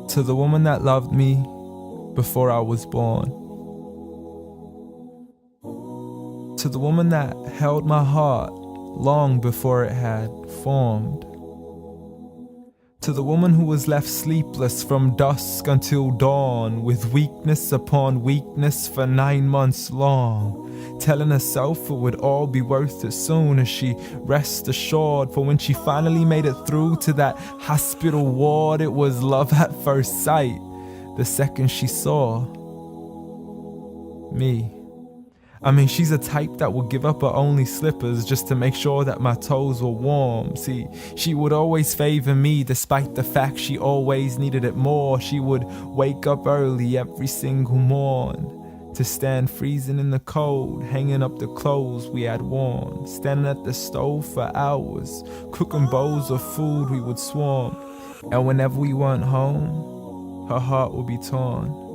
To the woman that loved me before I was born. To the woman that held my heart long before it had formed. To the woman who was left sleepless from dusk until dawn, with weakness upon weakness for 9 months long, telling herself it would all be worth it soon as she rest assured. For when she finally made it through to that hospital ward, it was love at first sight the second she saw me. I mean, she's a type that would give up her only slippers just to make sure that my toes were warm. See, she would always favor me despite the fact she always needed it more. She would wake up early every single morn to stand freezing in the cold, hanging up the clothes we had worn, standing at the stove for hours, cooking bowls of food we would swarm. And whenever we weren't home, her heart would be torn.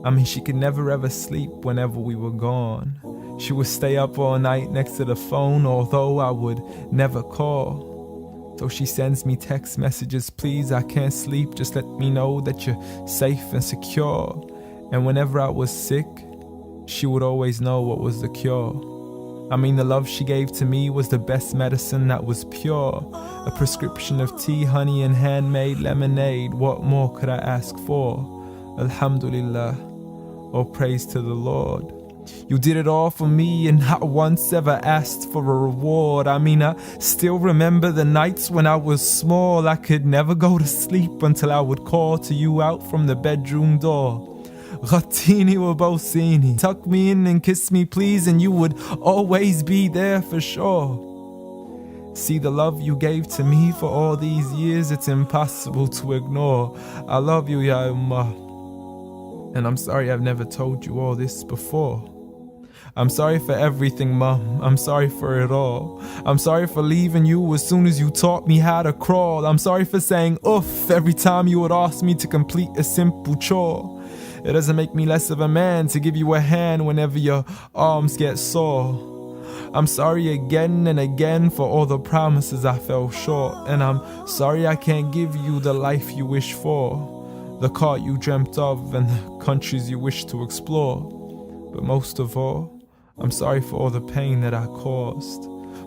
I mean, she could never ever sleep whenever we were gone. She would stay up all night next to the phone, although I would never call. Though she sends me text messages, please, I can't sleep, just let me know that you're safe and secure. And whenever I was sick, she would always know what was the cure. I mean, the love she gave to me was the best medicine that was pure. A prescription of tea, honey, and handmade lemonade. What more could I ask for? Alhamdulillah, all praise to the Lord. You did it all for me and not once ever asked for a reward. I mean, I still remember the nights when I was small. I could never go to sleep until I would call to you out from the bedroom door. Ghatini wa bawsini, tuck me in and kiss me please, and you would always be there for sure. See the love you gave to me for all these years, it's impossible to ignore. I love you, Ya Ummah. And I'm sorry I've never told you all this before. I'm sorry for everything, Mum. I'm sorry for it all. I'm sorry for leaving you as soon as you taught me how to crawl. I'm sorry for saying oof every time you would ask me to complete a simple chore. It doesn't make me less of a man to give you a hand whenever your arms get sore. I'm sorry again and again for all the promises I fell short. And I'm sorry I can't give you the life you wish for, the car you dreamt of and the countries you wish to explore. But most of all, I'm sorry for all the pain that I caused,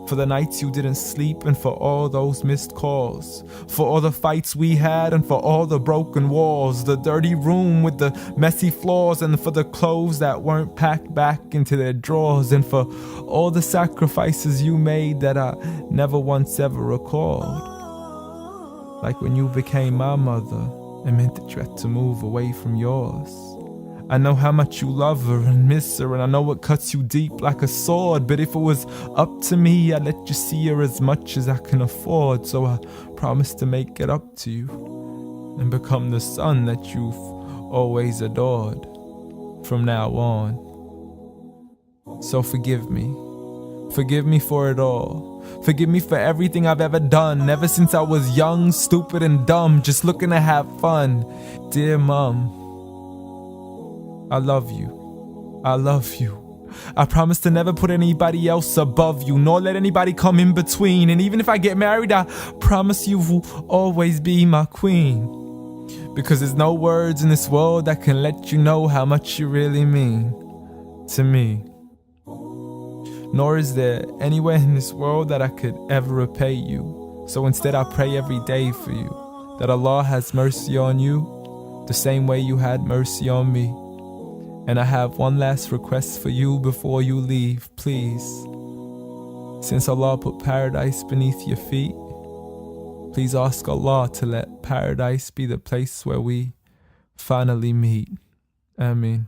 for the nights you didn't sleep and for all those missed calls, for all the fights we had and for all the broken walls, the dirty room with the messy floors, and for the clothes that weren't packed back into their drawers, and for all the sacrifices you made that I never once ever recalled. Like when you became my mother, it meant that you had to move away from yours. I know how much you love her and miss her, and I know it cuts you deep like a sword. But if it was up to me, I'd let you see her as much as I can afford. So I promise to make it up to you and become the son that you've always adored from now on. So forgive me. Forgive me for it all. Forgive me for everything I've ever done, ever since I was young, stupid and dumb, just looking to have fun. Dear Mom, I love you. I love you. I promise to never put anybody else above you, nor let anybody come in between. And even if I get married, I promise you will always be my queen. Because there's no words in this world that can let you know how much you really mean to me. Nor is there anywhere in this world that I could ever repay you. So instead I pray every day for you, that Allah has mercy on you the same way you had mercy on me. And I have one last request for you before you leave, please. Since Allah put paradise beneath your feet, please ask Allah to let paradise be the place where we finally meet. Ameen.